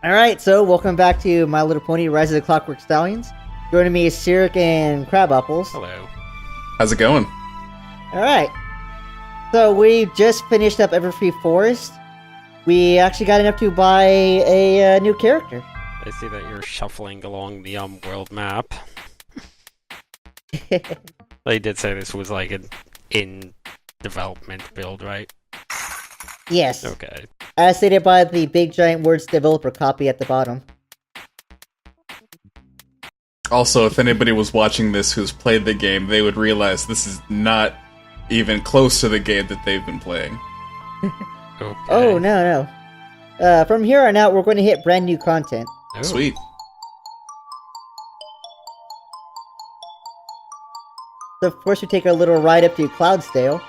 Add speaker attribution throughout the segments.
Speaker 1: Alright, so welcome back to My Little Pony Rise of the Clockwork Stallions. Joining me is Sirik and Crabapples.
Speaker 2: Hello.
Speaker 3: How's it going?
Speaker 1: Alright. So we just finished up Everfree Forest. We actually got enough to buy a new character.
Speaker 2: I see that you're shuffling along the world map. They did say this was like an in development build, right?
Speaker 1: Yes.
Speaker 2: Okay.
Speaker 1: As stated by the big giant words developer copy at the bottom.
Speaker 3: Also, if anybody was watching this who's played the game, they would realize this is not even close to the game that they've been playing.
Speaker 2: Okay.
Speaker 1: Oh, no. From here on out, we're going to hit brand new content.
Speaker 2: Oh.
Speaker 3: Sweet.
Speaker 1: So, of course, we take a little ride up to Cloudsdale.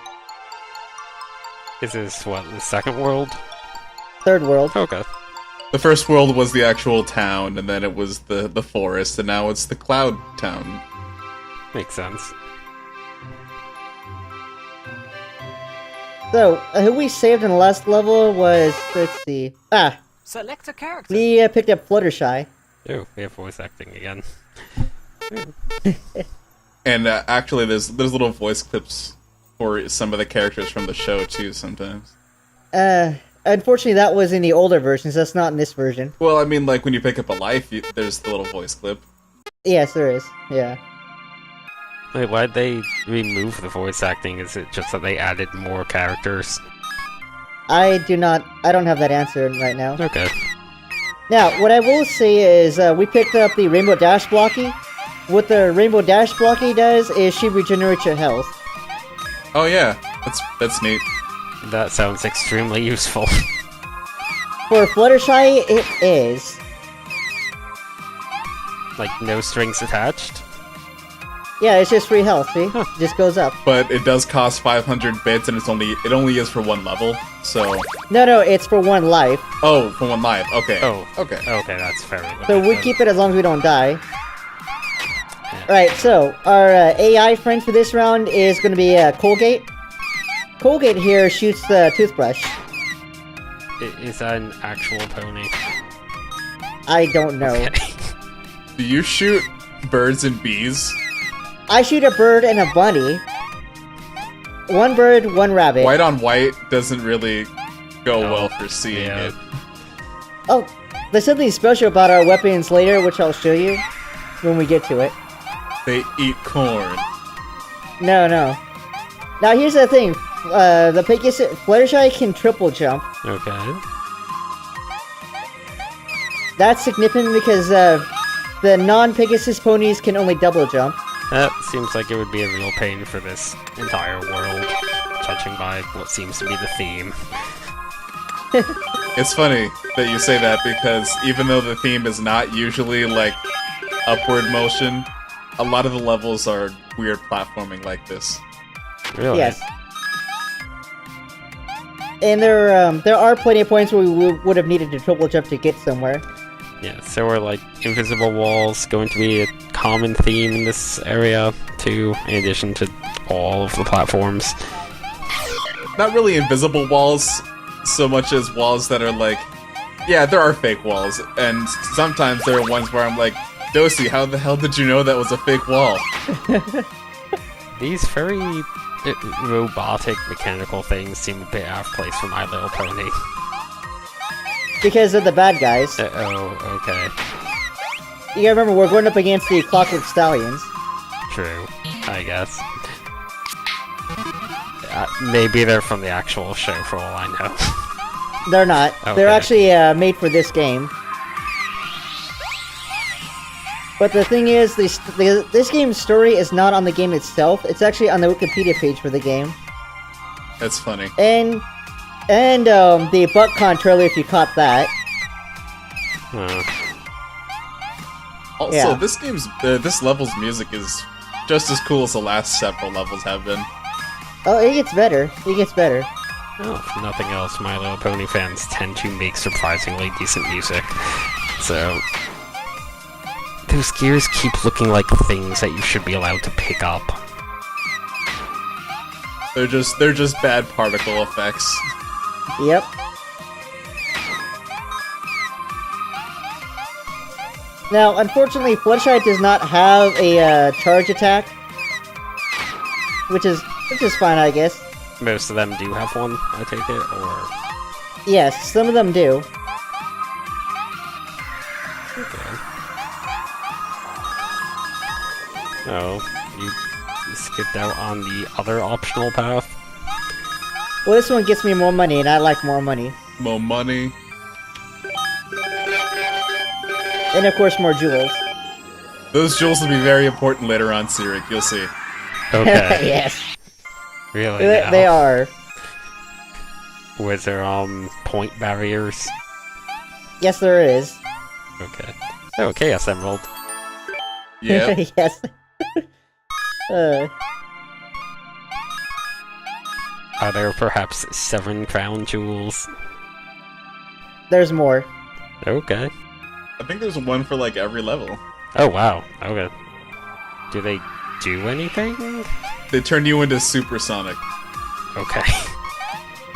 Speaker 2: Is this, what, the second world?
Speaker 1: Third world.
Speaker 2: Okay.
Speaker 3: The first world was the actual town, and then it was the forest, and now it's the Cloud Town.
Speaker 2: Makes sense.
Speaker 1: So, who we saved in the last level was, let's see.
Speaker 4: Select a character.
Speaker 1: We picked up Fluttershy.
Speaker 2: Oh, we have voice acting again.
Speaker 3: And actually, there's little voice clips for some of the characters from the show, too, sometimes.
Speaker 1: Unfortunately, that was in the older versions. That's not in this version.
Speaker 3: Well, I mean, like, when you pick up a life, there's the little voice clip.
Speaker 1: Yes, there is. Yeah.
Speaker 2: Wait, why'd they remove the voice acting? Is it just that they added more characters?
Speaker 1: I don't have that answer right now.
Speaker 2: Okay.
Speaker 1: Now, what I will say is, we picked up the Rainbow Dash Blocky. What the Rainbow Dash Blocky does is she regenerates your health.
Speaker 3: Oh yeah, that's neat.
Speaker 2: That sounds extremely useful.
Speaker 1: For Fluttershy, it is.
Speaker 2: Like, no strings attached?
Speaker 1: Yeah, it's just free health, see?
Speaker 2: Huh.
Speaker 1: It just goes up.
Speaker 3: But it does cost 500 bits, and it only is for one level, so...
Speaker 1: No, it's for one life.
Speaker 3: Oh, for one life, okay.
Speaker 2: Oh.
Speaker 3: Okay.
Speaker 2: Okay, that's fair.
Speaker 1: So we keep it as long as we don't die. Right, so our AI friend for this round is going to be Colgate. Colgate here shoots the toothbrush.
Speaker 2: Is that an actual pony?
Speaker 1: I don't know.
Speaker 2: Okay.
Speaker 3: Do you shoot birds and bees?
Speaker 1: I shoot a bird and a bunny. One bird, one rabbit.
Speaker 3: White on white doesn't really go well for seeing it.
Speaker 1: Oh, there's something special about our weapons later, which I'll show you when we get to it.
Speaker 3: They eat corn.
Speaker 1: No. Now here's the thing. The Pegasus Fluttershy can triple jump.
Speaker 2: Okay.
Speaker 1: That's significant because the non-Pegasus ponies can only double jump.
Speaker 2: That seems like it would be a real pain for this entire world, judging by what seems to be the theme.
Speaker 3: It's funny that you say that because even though the theme is not usually like upward motion, a lot of the levels are weird platforming like this.
Speaker 2: Really?
Speaker 1: Yes. And there are plenty of points where we would have needed to triple jump to get somewhere.
Speaker 2: Yeah, so are like invisible walls going to be a common theme in this area too, in addition to all of the platforms?
Speaker 3: Not really invisible walls so much as walls that are like, yeah, there are fake walls, and sometimes there are ones where I'm like, Dosey, how the hell did you know that was a fake wall?
Speaker 2: These very robotic mechanical things seem a bit out of place for My Little Pony.
Speaker 1: Because of the bad guys.
Speaker 2: Oh, okay.
Speaker 1: You gotta remember, we're going up against the Clockwork Stallions.
Speaker 2: True, I guess. Maybe they're from the actual show for all I know.
Speaker 1: They're not.
Speaker 2: Okay.
Speaker 1: They're actually made for this game. But the thing is, this game's story is not on the game itself. It's actually on the Wikipedia page for the game.
Speaker 3: That's funny.
Speaker 1: And the ButtCon trailer, if you caught that.
Speaker 3: Also,
Speaker 1: Yeah.
Speaker 3: this level's music is just as cool as the last several levels have been.
Speaker 1: Oh, it gets better. It gets better.
Speaker 2: Well, if nothing else, My Little Pony fans tend to make surprisingly decent music. So, those gears keep looking like things that you should be allowed to pick up.
Speaker 3: They're just bad particle effects.
Speaker 1: Yep. Now, unfortunately, Fluttershy does not have a charge attack, which is fine, I guess.
Speaker 2: Most of them do have one, I take it, or...
Speaker 1: Yes, some of them do.
Speaker 2: Okay. Oh, you skipped out on the other optional path?
Speaker 1: Well, this one gets me more money, and I like more money.
Speaker 3: More money.
Speaker 1: And of course, more jewels.
Speaker 3: Those jewels will be very important later on, Sirik. You'll see.
Speaker 2: Okay.
Speaker 1: Yes.
Speaker 2: Really
Speaker 1: They are.
Speaker 2: Was there, point barriers?
Speaker 1: Yes, there is.
Speaker 2: Okay. Oh, Chaos Emerald.
Speaker 3: Yeah.
Speaker 1: Yes.
Speaker 2: Are there perhaps 7 crown jewels?
Speaker 1: There's more.
Speaker 2: Okay.
Speaker 3: I think there's one for like every level.
Speaker 2: Oh, wow. Okay. Do they do anything?
Speaker 3: They turn you into supersonic.
Speaker 2: Okay.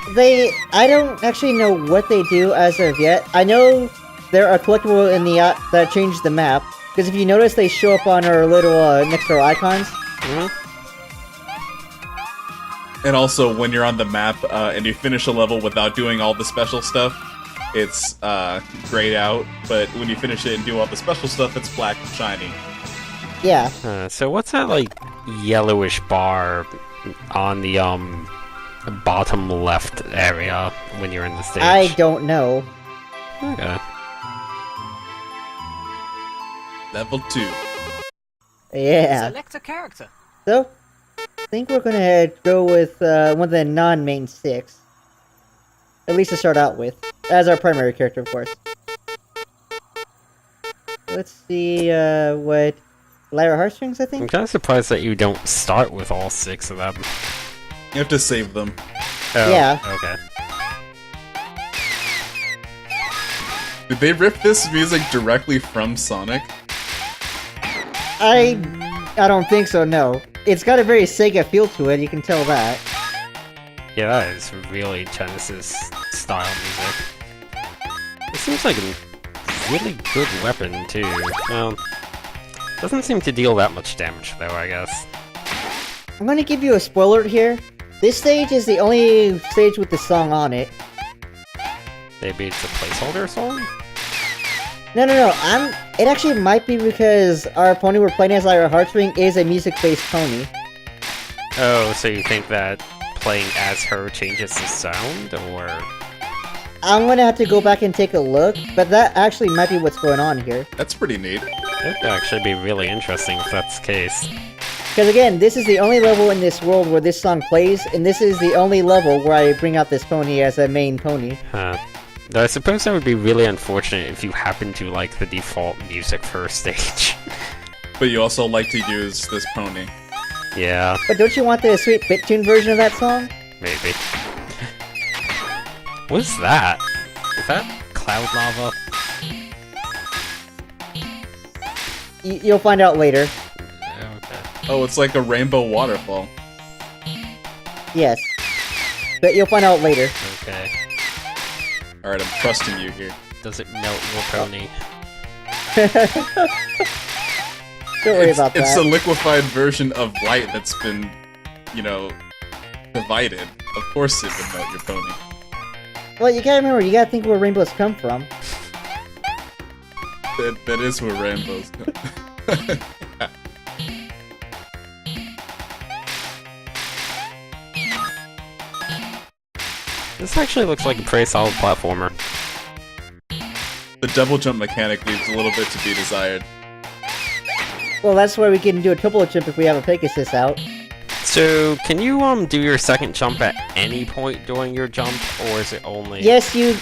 Speaker 1: I don't actually know what they do as of yet. I know there are collectible in the that change the map, because if you notice, they show up on our little next to our icons.
Speaker 2: Mm-hmm.
Speaker 3: And also, when you're on the map and you finish a level without doing all the special stuff, it's grayed out. But when you finish it and do all the special stuff, it's black and shiny.
Speaker 1: Yeah.
Speaker 2: So what's that, like, yellowish bar on the, bottom left area when you're in the stage?
Speaker 1: I don't know.
Speaker 2: Okay.
Speaker 3: Level 2.
Speaker 1: Yeah.
Speaker 4: Select a character.
Speaker 1: So, I think we're gonna go with one of the non-main 6. At least to start out with. As our primary character, of course. Let's see, what... Lyra Heartstrings, I
Speaker 2: I'm
Speaker 1: think?
Speaker 2: kind of surprised that you don't start with all 6 of them.
Speaker 3: You have to save them.
Speaker 2: Oh,
Speaker 1: Yeah.
Speaker 2: Okay.
Speaker 3: Did they rip this music directly from Sonic?
Speaker 1: I don't think so, no. It's got a very Sega feel to it, you can tell that.
Speaker 2: Yeah, that is really Genesis style music. It seems like a really good weapon, too. Well, doesn't seem to deal that much damage, though, I guess.
Speaker 1: I'm gonna give you a spoiler here. This stage is the only stage with the song on it.
Speaker 2: Maybe it's a placeholder song?
Speaker 1: No. It actually might be because our pony we're playing as Lyra Heartstring is a music-based pony.
Speaker 2: Oh, so you think that playing as her changes the sound, or...?
Speaker 1: I'm gonna have to go back and take a look, but that actually might be what's going on here.
Speaker 3: That's pretty neat.
Speaker 2: That would actually be really interesting if that's the case.
Speaker 1: Because again, this is the only level in this world where this song plays, and this is the only level where I bring out this pony as a main pony.
Speaker 2: Huh. Though I suppose that would be really unfortunate if you happen to like the default music for a stage.
Speaker 3: But you also like to use this pony.
Speaker 2: Yeah,
Speaker 1: But don't you want the sweet BitTune version of that song?
Speaker 2: maybe. What's that? Is that cloud lava?
Speaker 1: You'll find out later.
Speaker 2: Okay.
Speaker 3: Oh, it's like a rainbow waterfall.
Speaker 1: Yes. But you'll find out later.
Speaker 2: Okay.
Speaker 3: Alright, I'm trusting you here.
Speaker 2: Does it melt your pony?
Speaker 1: Don't worry about
Speaker 3: It's
Speaker 1: that.
Speaker 3: a liquefied version of light that's been, you know, divided. Of course it would melt your pony.
Speaker 1: Well, you gotta remember, you gotta think where rainbows come from.
Speaker 3: That is where rainbows come.
Speaker 2: This actually looks like a pretty solid platformer.
Speaker 3: The double jump mechanic leaves a little bit to be desired.
Speaker 1: Well, that's why we can do a triple jump if we have a Pegasus out.
Speaker 2: So, can you do your second jump at any point during your jump, or is it only...
Speaker 1: Yes, you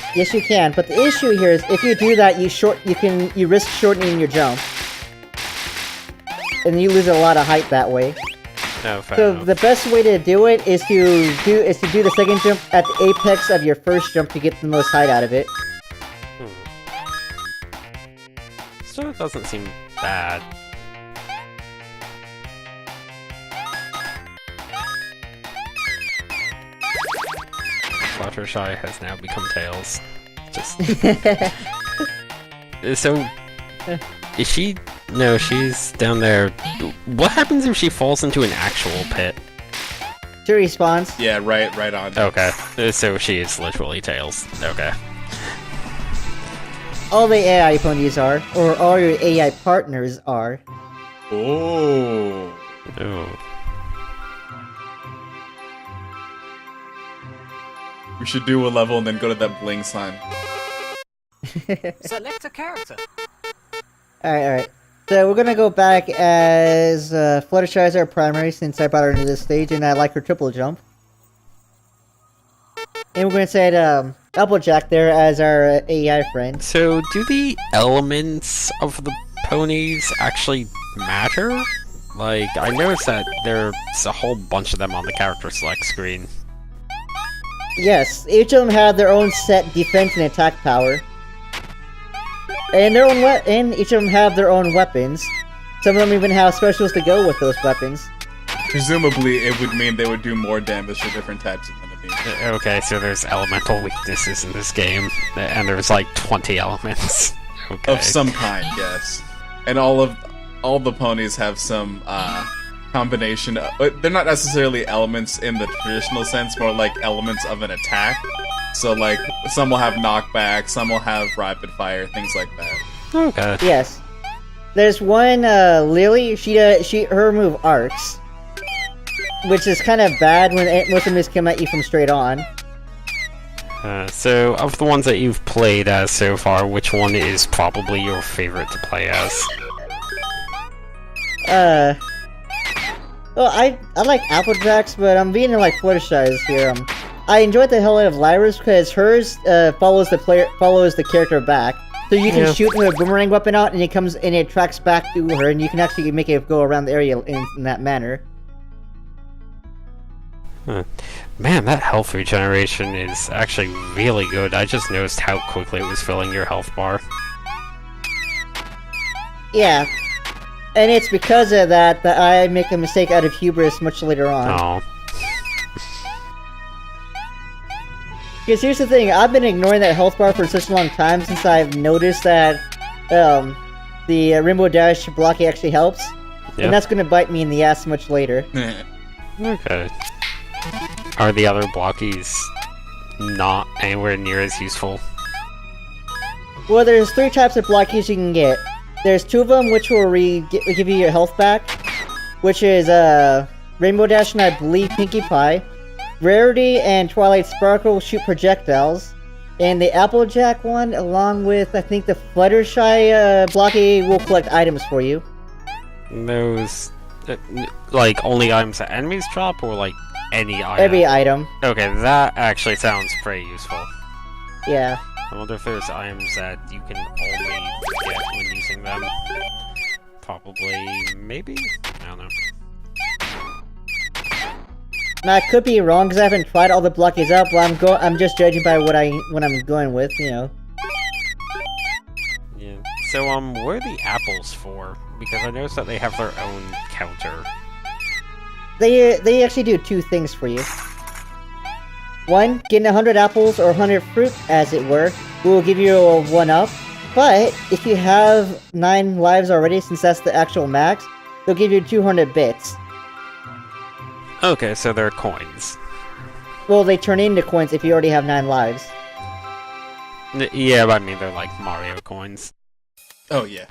Speaker 1: can. But the issue here is, if you do that, you risk shortening your jump, and you lose a lot of height that way.
Speaker 2: No, fair
Speaker 1: So
Speaker 2: enough.
Speaker 1: the best way to do it is to do the second jump at the apex of your first jump to get the most height out of it.
Speaker 2: Still, it doesn't seem bad. Fluttershy has now become Tails. Just... So... Is she? No, she's down there. What happens if she falls into an actual pit?
Speaker 1: She respawns.
Speaker 3: Yeah, right on.
Speaker 2: Okay, so she is literally Tails. Okay.
Speaker 1: All the AI ponies are, or all your AI partners are.
Speaker 3: Oh.
Speaker 2: Oh.
Speaker 3: We should do a level and then go to that bling sign.
Speaker 4: Select a character.
Speaker 1: Alright. So we're gonna go back as Fluttershy as our primary since I brought her into this stage and I like her triple jump. And we're gonna set Applejack there as our AI friend.
Speaker 2: So, do the elements of the ponies actually matter? Like, I noticed that there's a whole bunch of them on the character select screen.
Speaker 1: Yes, each of them have their own set defense and attack power. And each of them have their own weapons. Some of them even have specials to go with those weapons.
Speaker 3: Presumably, it would mean they would do more damage to different types of enemies.
Speaker 2: Okay, so there's elemental weaknesses in this game, and there's like 20 elements. Okay.
Speaker 3: Of some kind, yes. And all the ponies have some combination of, they're not necessarily elements in the traditional sense, more like elements of an attack. So like some will have knockback, some will have rapid fire, things like that.
Speaker 2: Okay.
Speaker 1: Yes. There's one Lily, her move arcs. Which is kind of bad when most of them just come at you from straight on.
Speaker 2: So, of the ones that you've played as so far, which one is probably your favorite to play as?
Speaker 1: Well, I like Applejack's, but I'm being like Fluttershy's here. I enjoyed the hell out of Lyra's because hers follows the character back, so you can shoot her boomerang weapon out, and it tracks back to her, and you can actually make it go around the area in that manner.
Speaker 2: Huh. Man, that health regeneration is actually really good. I just noticed how quickly it was filling your health bar.
Speaker 1: Yeah. And it's because of that I make a mistake out of hubris much later on.
Speaker 2: Oh.
Speaker 1: Because here's the thing, I've been ignoring that health bar for such a long time since I've noticed that the Rainbow Dash blocking actually helps.
Speaker 2: Yep.
Speaker 1: And that's gonna bite me in the ass much later.
Speaker 2: Okay. Are the other blockies not anywhere near as useful?
Speaker 1: Well, there's 3 types of blockies you can get. There's 2 of them which will give you your health back, which is Rainbow Dash and I believe Pinkie Pie. Rarity and Twilight Sparkle shoot projectiles. And the Applejack one, along with I think the Fluttershy blocky, will collect items for you.
Speaker 2: Those, like, only items that enemies drop, or like any item?
Speaker 1: Every item.
Speaker 2: Okay, that actually sounds pretty useful.
Speaker 1: Yeah.
Speaker 2: I wonder if there's items that you can only get when using them. Probably, maybe? I don't know.
Speaker 1: Now, I could be wrong because I haven't tried all the blockies out, but I'm just judging by what I'm going with, you know.
Speaker 2: Yeah. So, what are the apples for? Because I noticed that they have their own counter.
Speaker 1: They actually do 2 things for you. One, getting 100 apples or 100 fruit, as it were, will give you a 1-up. But if you have 9 lives already, since that's the actual max, they'll give you 200 bits.
Speaker 2: Okay, so they're coins.
Speaker 1: Well, they turn into coins if you already have 9 lives.
Speaker 2: Yeah, but I mean, they're like Mario coins.
Speaker 3: Oh yeah.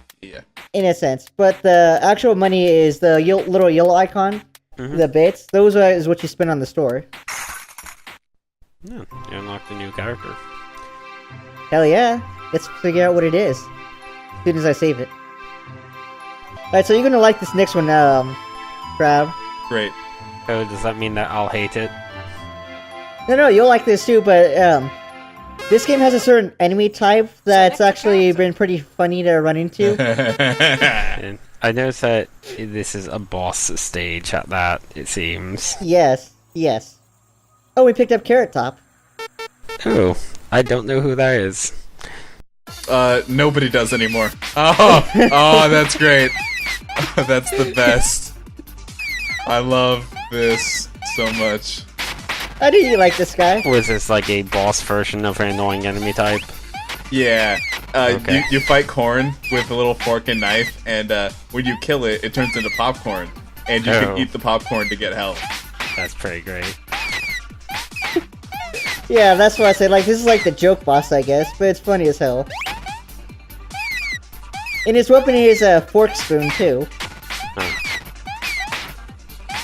Speaker 1: In a sense. But the actual money is the little yellow icon, the bits. Those is what you spend on the store.
Speaker 2: Yeah, you unlocked a new character.
Speaker 1: Hell yeah. Let's figure out what it is. As soon as I save it. Alright, so you're gonna like this next one, Crab.
Speaker 3: Great.
Speaker 2: Oh, does that mean that I'll hate it?
Speaker 1: No, you'll like this too, but, this game has a certain enemy type that's actually been pretty funny to run into.
Speaker 2: And I noticed that this is a boss stage at that, it seems.
Speaker 1: Yes. Oh, we picked up Carrot Top.
Speaker 2: Oh, I don't know who that is.
Speaker 3: Nobody does anymore. Oh, that's great. That's the best. I love this so much.
Speaker 1: How do you like this guy?
Speaker 2: Was this like a boss version of an annoying enemy type?
Speaker 3: Yeah.
Speaker 2: Okay.
Speaker 3: You fight corn with a little fork and knife, and when you kill it, it turns into popcorn, and you can eat the popcorn to get health.
Speaker 2: That's pretty great.
Speaker 1: Yeah, that's what I said. Like, this is like the joke boss, I guess, but it's funny as hell. And his weapon is a fork spoon, too.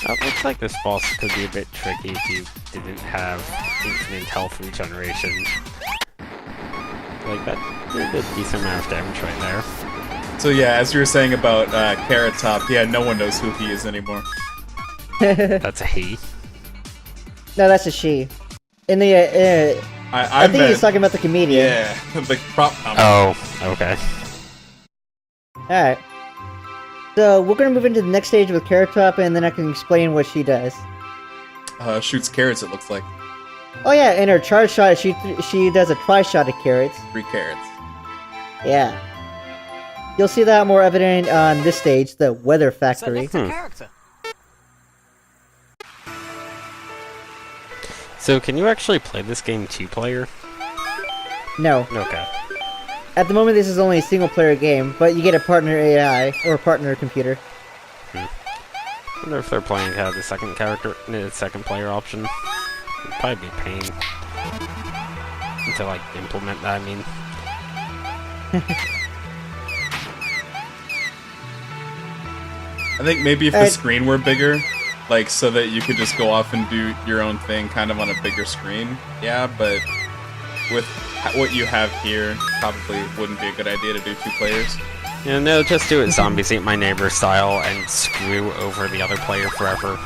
Speaker 2: It looks like this boss could be a bit tricky if you didn't have infinite health regeneration. Like, that did a decent amount of damage right there.
Speaker 3: So yeah, as you were saying about Carrot Top, yeah, no one knows who he is anymore.
Speaker 2: That's a he.
Speaker 1: No, that's a she. In the, I think he's talking about the comedian.
Speaker 3: Yeah, the prop comic.
Speaker 2: Oh, okay.
Speaker 1: Alright. So, we're gonna move into the next stage with Carrot Top, and then I can explain what she does.
Speaker 3: Shoots carrots, it looks like.
Speaker 1: Oh yeah, in her charge shot, she does a tri-shot of carrots.
Speaker 3: 3 carrots.
Speaker 1: Yeah. You'll see that more evident on this stage, the Weather Factory.
Speaker 4: Select a character.
Speaker 2: So, can you actually play this game 2-player?
Speaker 1: No.
Speaker 2: Okay.
Speaker 1: At the moment, this is only a single-player game, but you get a partner AI, or a partner computer.
Speaker 2: I wonder if they're planning to have the second player option. It'd probably be a pain. To, like, implement that, I mean.
Speaker 3: I think maybe if the screen were bigger, like, so that you could just go off and do your own thing kind of on a bigger screen, yeah, but with what you have here, probably wouldn't be a good idea to do 2 players.
Speaker 2: Yeah, no, just do it Zombies Ate My Neighbor style and screw over the other player forever.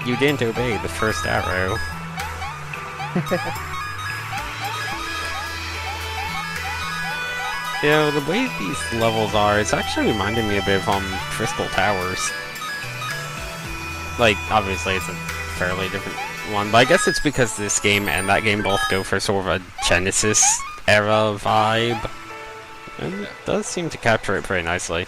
Speaker 2: You didn't obey the first arrow. You know, the way these levels are, it's actually reminding me a bit of Crystal Towers. Like, obviously it's a fairly different one, but I guess it's because this game and that game both go for sort of a Genesis era vibe. And it does seem to capture it pretty nicely.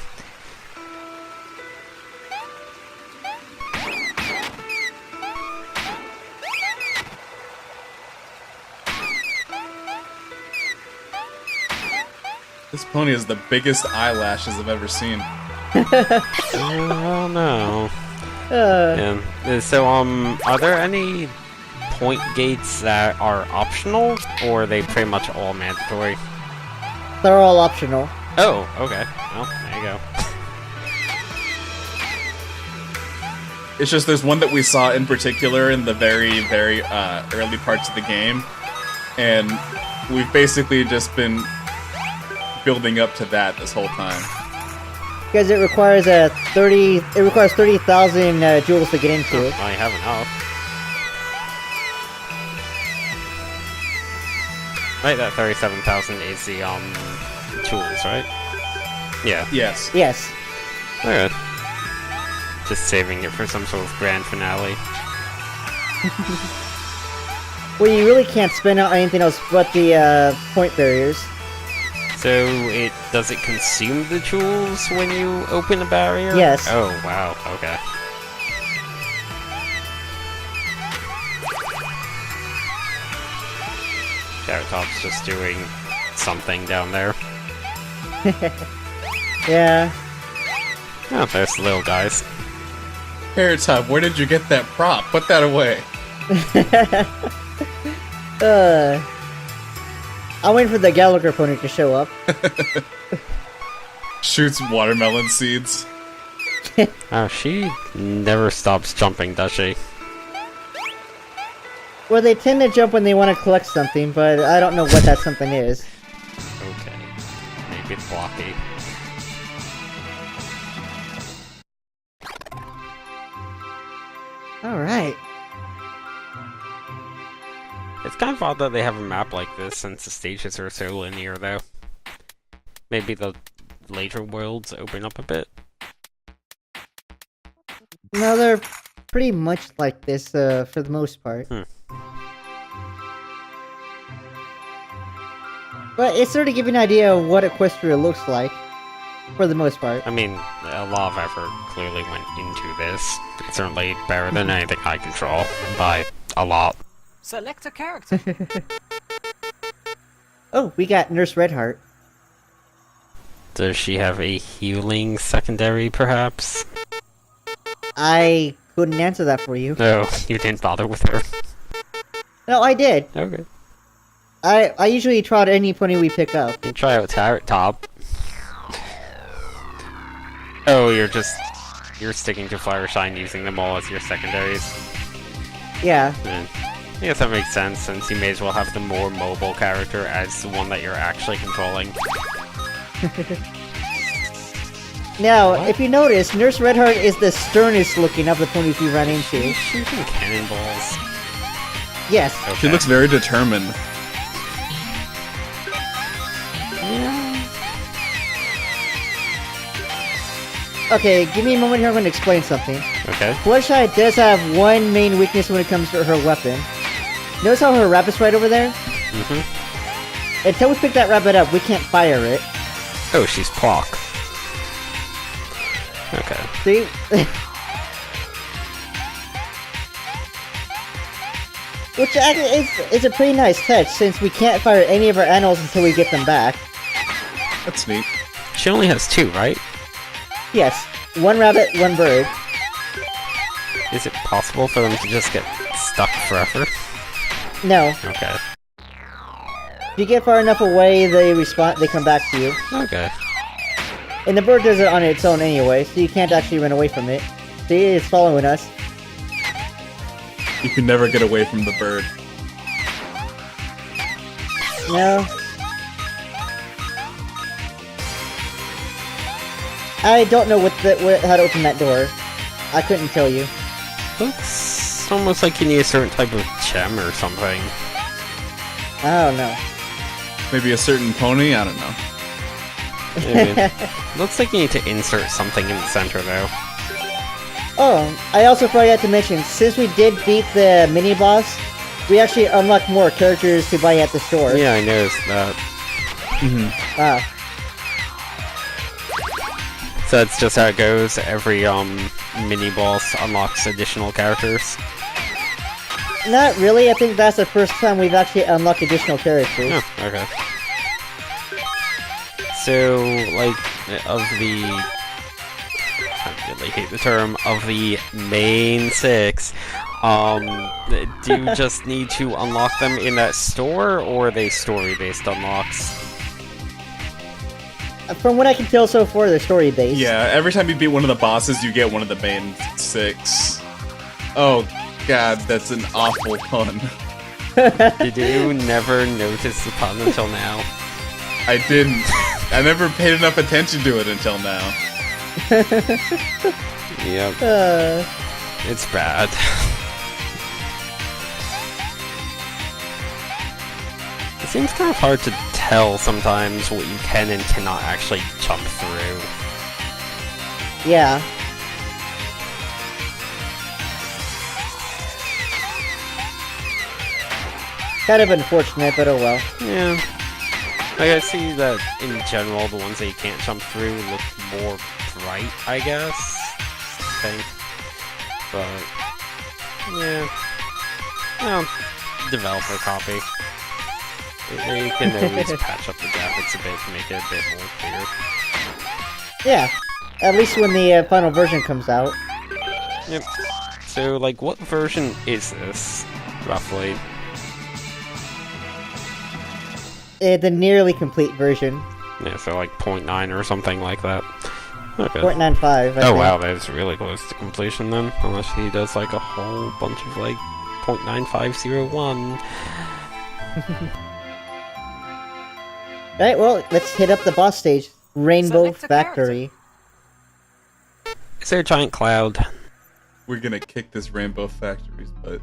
Speaker 3: This pony has the biggest eyelashes I've ever seen.
Speaker 2: Oh no. Yeah. So, are there any point gates that are optional, or are they pretty much all mandatory?
Speaker 1: They're all optional.
Speaker 2: Oh, okay. Well, there you go.
Speaker 3: It's just there's one that we saw in particular in the very, very early parts of the game, and we've basically just been building up to that this whole time.
Speaker 1: Because it requires 30,000 jewels to get into.
Speaker 2: I have enough. Right, that 37,000 is the tools, right? Yeah.
Speaker 3: Yes.
Speaker 1: Yes.
Speaker 2: Okay. Just saving it for some sort of grand finale.
Speaker 1: Well, you really can't spend out anything else but the point barriers.
Speaker 2: So, does it consume the jewels when you open a barrier?
Speaker 1: Yes.
Speaker 2: Oh, wow, okay. Carrot Top's just doing something down there.
Speaker 1: Yeah.
Speaker 2: Oh, there's the little guys.
Speaker 3: Carrot Top, where did you get that prop? Put that away.
Speaker 1: I'm waiting for the Gallagher pony to show up.
Speaker 3: Shoots watermelon seeds.
Speaker 2: Oh, she never stops jumping, does she?
Speaker 1: Well, they tend to jump when they want to collect something, but I don't know what that something is.
Speaker 2: Okay. Maybe it's blocky.
Speaker 1: Alright.
Speaker 2: It's kind of odd that they have a map like this since the stages are so linear, though. Maybe the later worlds open up a bit.
Speaker 1: No, they're pretty much like this for the most part. But it's sort of giving an idea of what Equestria looks like, for the most part.
Speaker 2: I mean, a lot of effort clearly went into this. It's certainly better than anything I control, by a lot.
Speaker 4: Select a character.
Speaker 1: Oh, we got Nurse Redheart.
Speaker 2: Does she have a healing secondary, perhaps?
Speaker 1: I couldn't answer that for you.
Speaker 2: No, you didn't bother with her.
Speaker 1: No, I did.
Speaker 2: Okay.
Speaker 1: I usually trot any pony we pick up.
Speaker 2: You try out Tarot Top. Oh, you're sticking to Fluttershy, using them all as your secondaries.
Speaker 1: Yeah.
Speaker 2: I guess that makes sense, since you may as well have the more mobile character as the one that you're actually controlling.
Speaker 1: Now, if you notice, Nurse Redheart is the sternest looking of the ponies we run into.
Speaker 2: She's shooting cannonballs.
Speaker 1: Yes.
Speaker 2: Okay.
Speaker 3: She looks very determined.
Speaker 1: Okay, give me a moment here, I'm going to explain something.
Speaker 2: Okay.
Speaker 1: Fluttershy does have one main weakness when it comes to her weapon. Notice how her rabbit's right over there?
Speaker 2: Mm-hmm.
Speaker 1: Until we pick that rabbit up, we can't fire it.
Speaker 2: Oh, she's Plock. Okay.
Speaker 1: See? Which actually is a pretty nice touch, since we can't fire any of our animals until we get them back.
Speaker 3: That's neat.
Speaker 2: She only has 2, right?
Speaker 1: Yes, one rabbit, one bird.
Speaker 2: Is it possible for them to just get stuck forever?
Speaker 1: No.
Speaker 2: Okay.
Speaker 1: If you get far enough away, they come back to you.
Speaker 2: Okay.
Speaker 1: And the bird does it on its own anyway, so you can't actually run away from it. See, it's following us.
Speaker 3: You can never get away from the bird.
Speaker 1: No. I don't know how to open that door. I couldn't tell you.
Speaker 2: Looks almost like you need a certain type of gem or something.
Speaker 1: I don't know.
Speaker 3: Maybe a certain pony? I don't know.
Speaker 2: Maybe. Looks like you need to insert something in the center, though.
Speaker 1: Oh, I also forgot to mention, since we did beat the mini-boss, we actually unlocked more characters to buy at the store.
Speaker 2: Yeah, I noticed that.
Speaker 1: Ah.
Speaker 2: So that's just how it goes. Every mini-boss unlocks additional characters.
Speaker 1: Not really, I think that's the first time we've actually unlocked additional characters.
Speaker 2: Oh, okay. So, like, of the... I really hate the term, of the main 6, do you just need to unlock them in that store, or are they story-based unlocks?
Speaker 1: From what I can tell so far, they're story-based.
Speaker 3: Yeah, every time you beat one of the bosses, you get one of the main 6. Oh god, that's an awful pun.
Speaker 2: Did you never notice the pun until now?
Speaker 3: I didn't. I never paid enough attention to it until now.
Speaker 2: Yep. It's bad. It seems kind of hard to tell sometimes what you can and cannot actually jump through.
Speaker 1: Yeah. Kind of unfortunate, but oh well.
Speaker 2: Yeah. Like, I see that, in general, the ones that you can't jump through look more bright, I guess? I think. But, yeah. Well, developer copy. They can always patch up the graphics a bit to make it a bit more clear.
Speaker 1: Yeah. At least when the final version comes out.
Speaker 2: Yep. So, like, what version is this, roughly?
Speaker 1: The nearly complete version.
Speaker 2: Yeah, so like 0.9 or something like that. Okay.
Speaker 1: 0.95, I think.
Speaker 2: Wow, that's really close to completion then. Unless he does like a whole bunch of like 0.9501.
Speaker 1: Alright, well, let's hit up the boss stage. Rainbow
Speaker 4: Select a
Speaker 1: Factory.
Speaker 2: Is there a giant cloud?
Speaker 3: We're gonna kick this Rainbow Factory's butt.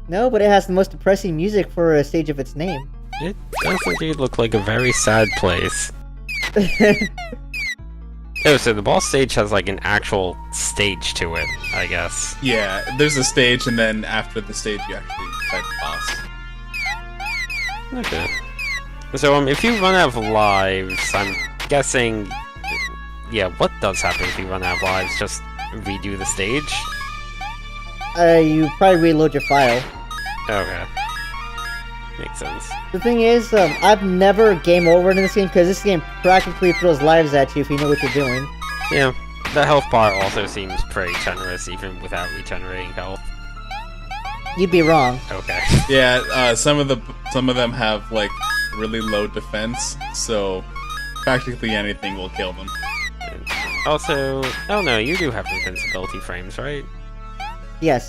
Speaker 1: No, but it has the most depressing music for a stage of its name.
Speaker 2: It does indeed look like a very sad place. Oh, so the boss stage has like an actual stage to it, I guess.
Speaker 3: Yeah, there's a stage, and then after the stage, you actually fight the boss.
Speaker 2: Okay. So, if you run out of lives, I'm guessing... Yeah, what does happen if you run out of lives? Just redo the stage?
Speaker 1: You probably reload your file.
Speaker 2: Okay. Makes sense.
Speaker 1: The thing is, I've never game over in this game because this game practically throws lives at you if you know what you're doing.
Speaker 2: Yeah, the health bar also seems pretty generous even without regenerating health.
Speaker 1: You'd be wrong.
Speaker 2: Okay.
Speaker 3: Yeah, some of them have like really low defense, so practically anything will kill them.
Speaker 2: Also, oh no, you do have invincibility frames, right?
Speaker 1: Yes.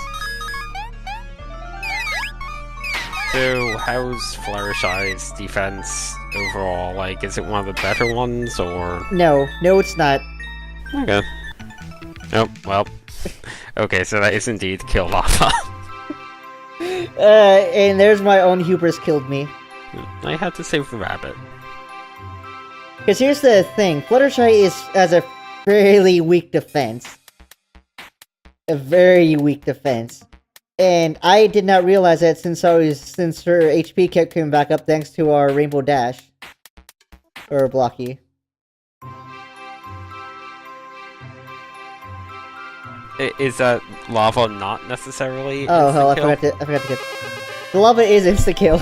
Speaker 2: So, how's Fluttershy's defense overall? Like, is it one of the better ones, or...?
Speaker 1: No, it's not.
Speaker 2: Okay. Oh, well. Okay, so that is indeed kill lava.
Speaker 1: And there's my own hubris killed me.
Speaker 2: I had to save the rabbit.
Speaker 1: Because here's the thing, Fluttershy has a fairly weak defense. A very weak defense. And I did not realize that since her HP kept coming back up thanks to our Rainbow Dash. Or Blocky.
Speaker 2: Is that lava not necessarily
Speaker 1: Oh hell, I
Speaker 2: insta-kill?
Speaker 1: forgot to get... The lava is insta-kill.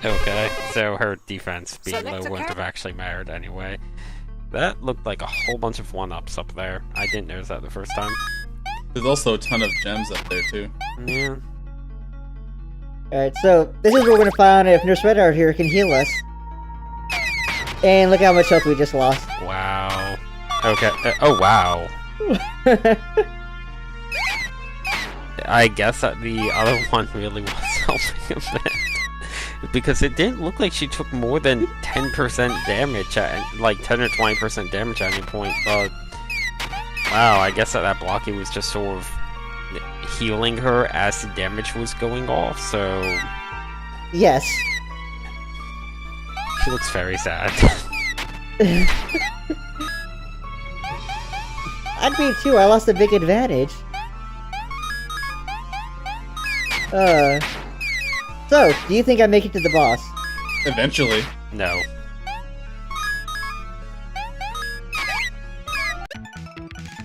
Speaker 2: Okay, so her defense being
Speaker 4: Select
Speaker 2: low
Speaker 4: a
Speaker 2: wouldn't have
Speaker 4: character.
Speaker 2: actually mattered anyway. That looked like a whole bunch of 1-ups up there. I didn't notice that the first time.
Speaker 3: There's also a ton of gems up there too.
Speaker 2: Yeah.
Speaker 1: Alright, so this is where we're gonna find out if Nurse Red Art here can heal us. And look how much health we just lost.
Speaker 2: Wow. Okay. Oh, wow. I guess that the other one really was helping a bit. Because it didn't look like she took more than 10% damage at, like 10 or 20% damage at any point, but wow, I guess that Blocky was just sort of healing her as the damage was going off, so
Speaker 1: Yes.
Speaker 2: she looks very sad.
Speaker 1: I'd be too, I lost a big advantage. So, do you think I make it to the boss?
Speaker 3: Eventually.
Speaker 2: No.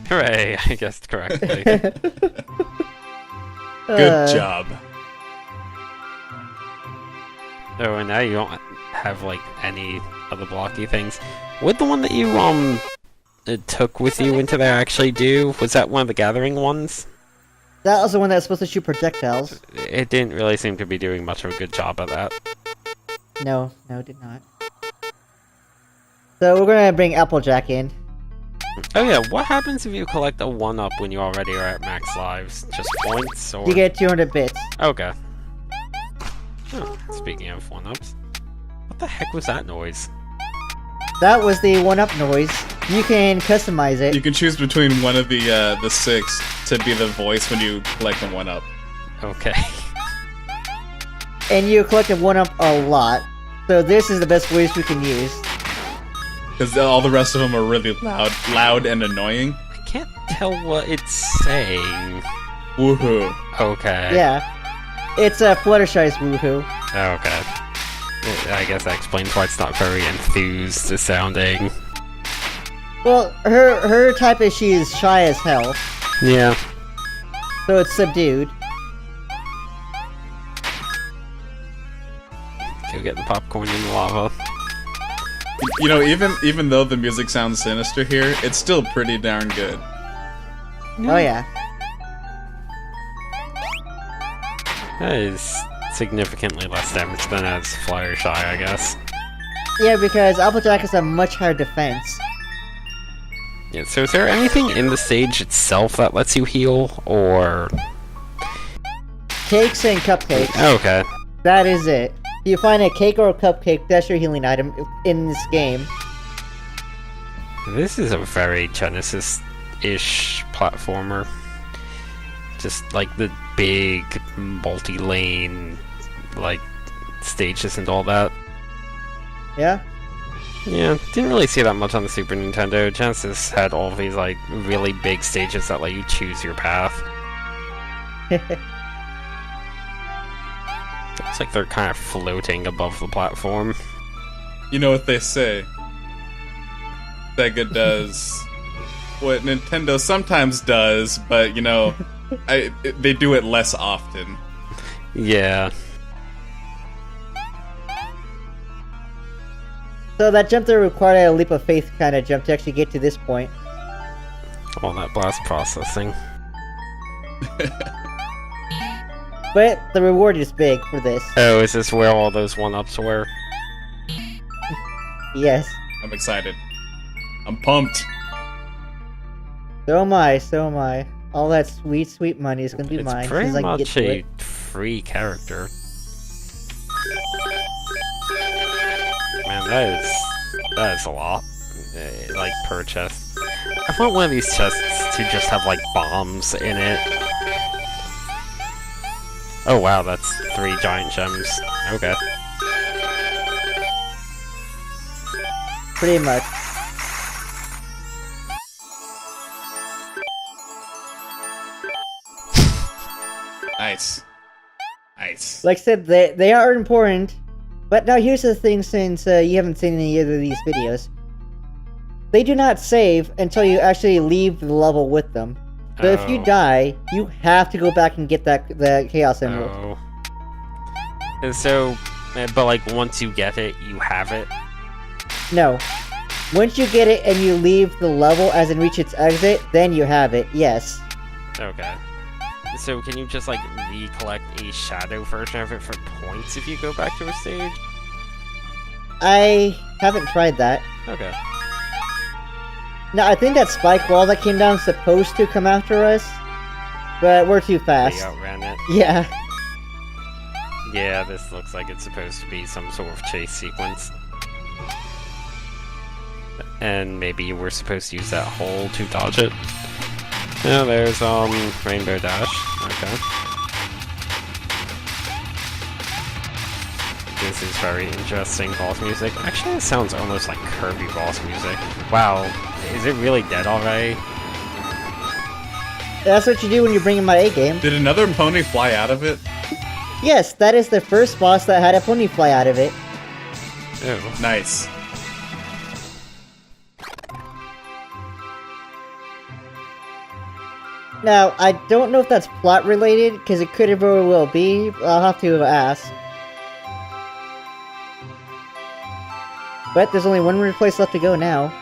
Speaker 2: Hooray, I guessed correctly.
Speaker 3: Good job.
Speaker 2: Oh, and now you don't have, like, any of the blocky things. Would the one that you, took with you into there actually do? Was that one of the gathering ones?
Speaker 1: That was the one that was supposed to shoot projectiles.
Speaker 2: It didn't really seem to be doing much of a good job at that.
Speaker 1: No, it did not. So we're gonna bring Applejack in.
Speaker 2: Oh yeah, what happens if you collect a 1-up when you already are at max lives? Just points, or...?
Speaker 1: You get 200 bits.
Speaker 2: Okay. Oh, speaking of 1-ups. What the heck was that noise?
Speaker 1: That was the 1-up noise. You can customize it.
Speaker 3: You can choose between one of the 6 to be the voice when you collect a 1-up.
Speaker 2: Okay.
Speaker 1: And you collect a 1-up a lot. So this is the best voice we can use.
Speaker 3: Because all the rest of them are really loud and annoying.
Speaker 2: I can't tell what it's saying.
Speaker 3: Woohoo.
Speaker 2: Okay.
Speaker 1: Yeah. It's a Fluttershy's woohoo.
Speaker 2: Okay. I guess that explains why it's not very enthused sounding.
Speaker 1: Well, her type is she is shy as hell.
Speaker 2: Yeah.
Speaker 1: So it's subdued.
Speaker 2: Go get the popcorn in the lava.
Speaker 3: You know, even though the music sounds sinister here, it's still pretty darn good.
Speaker 1: Oh yeah.
Speaker 2: That is significantly less damage than as Fluttershy, I guess.
Speaker 1: Yeah, because Applejack has a much higher defense.
Speaker 2: Yeah, so is there anything in the stage itself that lets you heal, or...?
Speaker 1: Cakes and cupcakes.
Speaker 2: Okay.
Speaker 1: That is it. If you find a cake or a cupcake, that's your healing item in this game.
Speaker 2: This is a very Genesis-ish platformer. Just like the big multi-lane, like, stages and all that.
Speaker 1: Yeah?
Speaker 2: Yeah, didn't really see that much on the Super Nintendo. Genesis had all of these, like, really big stages that let you choose your path. Looks like they're kind of floating above the platform.
Speaker 3: You know what they say. Sega does what Nintendo sometimes does, but, you know, they do it less often.
Speaker 2: Yeah.
Speaker 3: You know, even though the music sounds sinister here, it's still pretty darn good.
Speaker 2: Oh,
Speaker 1: So that jump there required a leap of faith kind of jump to actually get to this point.
Speaker 2: All that blast processing.
Speaker 1: But the reward is big for this.
Speaker 2: Oh, is this where all those one-ups were?
Speaker 1: Yes.
Speaker 3: I'm excited. I'm pumped.
Speaker 1: So am I, so am I. All that sweet, sweet money is gonna be mine.
Speaker 2: It's pretty
Speaker 1: as I can get
Speaker 2: much
Speaker 1: to
Speaker 2: a
Speaker 1: it.
Speaker 2: free character. Man, that is a lot. Like, per chest. I want one of these chests to just have, like, bombs in it. Oh wow, that's 3 giant gems. Okay.
Speaker 1: Pretty much.
Speaker 3: Nice. Nice.
Speaker 1: Like I said, they are important. But now here's the thing, since you haven't seen any of these videos. They do not save until you actually leave the level with them. So if you die, you have to go back and get the Chaos Emerald.
Speaker 2: Oh. And so, but like, once you get it, you have it?
Speaker 1: No. Once you get it and you leave the level, as in reach its exit, then you have it, yes.
Speaker 2: Okay. So can you just, like, recollect a shadow version of it for points if you go back to a stage?
Speaker 1: I haven't tried that.
Speaker 2: Okay.
Speaker 1: No, I think that spike wall that came down is supposed to come after us, but we're too
Speaker 2: They
Speaker 1: fast.
Speaker 2: outran it.
Speaker 1: Yeah.
Speaker 2: Yeah, this looks like it's supposed to be some sort of chase sequence. And maybe you were supposed to use that hole to dodge it. Yeah, there's, Rainbow Dash. Okay. This is very interesting boss music. Actually, it sounds almost like Kirby boss music. Wow, is it really dead already?
Speaker 1: That's what you do when you bring in my A game.
Speaker 3: Did another pony fly out of it?
Speaker 1: Yes, that is the first boss that had a pony fly out of it.
Speaker 2: Ew.
Speaker 3: Nice.
Speaker 1: Now, I don't know if that's plot related, because it could very well be. I'll have to ask. But there's only one more place left to go now.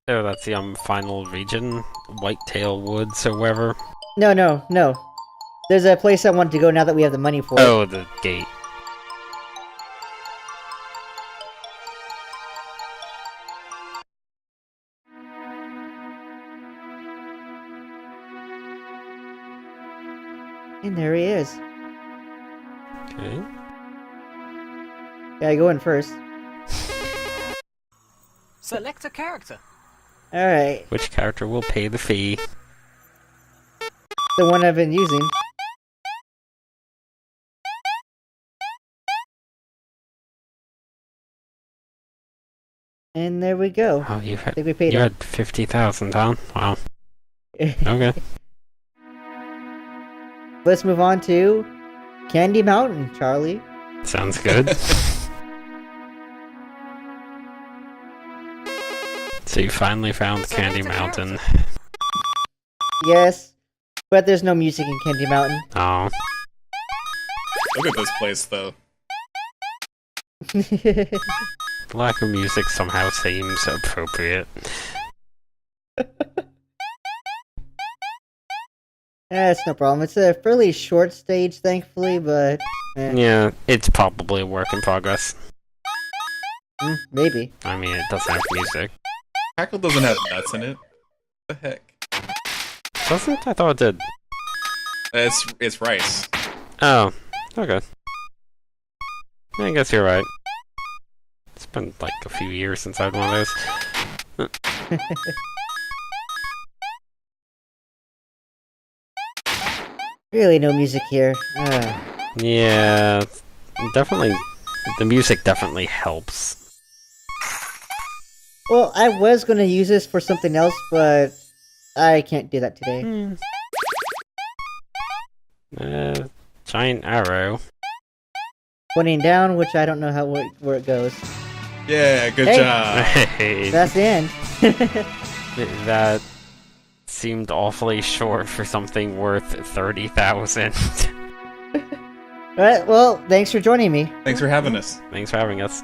Speaker 2: Oh, that's the final region? Whitetail Woods or wherever?
Speaker 1: No, no, no. There's a place I want to go now that we have the money for it.
Speaker 2: Oh, the gate.
Speaker 1: And there he is.
Speaker 2: Okay.
Speaker 1: Gotta go in first.
Speaker 4: Select a character.
Speaker 1: Alright,
Speaker 2: Which character will pay the fee?
Speaker 1: the one I've been using. And there we go.
Speaker 2: Oh,
Speaker 1: I think we paid
Speaker 2: you
Speaker 1: him.
Speaker 2: had 50,000, huh? Wow. Okay.
Speaker 1: Let's move on to Candy Mountain, Charlie.
Speaker 2: Sounds good. So you finally found Candy Mountain.
Speaker 1: Yes, but there's no music in Candy Mountain.
Speaker 2: Oh.
Speaker 3: Look at this place, though.
Speaker 2: Lack of music somehow seems appropriate.
Speaker 1: That's no problem. It's a fairly short stage, thankfully, but...
Speaker 2: Yeah, it's probably a work in progress.
Speaker 1: Maybe.
Speaker 2: I mean, it doesn't have music.
Speaker 3: Crackle doesn't have nuts in it. What the heck?
Speaker 2: Doesn't? I thought it did.
Speaker 3: It's rice.
Speaker 2: Oh, okay. I guess you're right. It's been like a few years since I had one of those.
Speaker 1: Really no music here.
Speaker 2: Yeah, definitely. The music definitely helps.
Speaker 1: Well, I was gonna use this for something else, but I can't do that today.
Speaker 2: Giant arrow.
Speaker 1: Pointing down, which I don't know where it goes.
Speaker 3: Yeah, good
Speaker 1: Hey.
Speaker 3: job.
Speaker 2: Hey,
Speaker 1: That's the end.
Speaker 2: that seemed awfully short for something worth 30,000.
Speaker 1: Alright, well, thanks for joining me.
Speaker 3: Thanks for having us.
Speaker 2: Thanks for having us.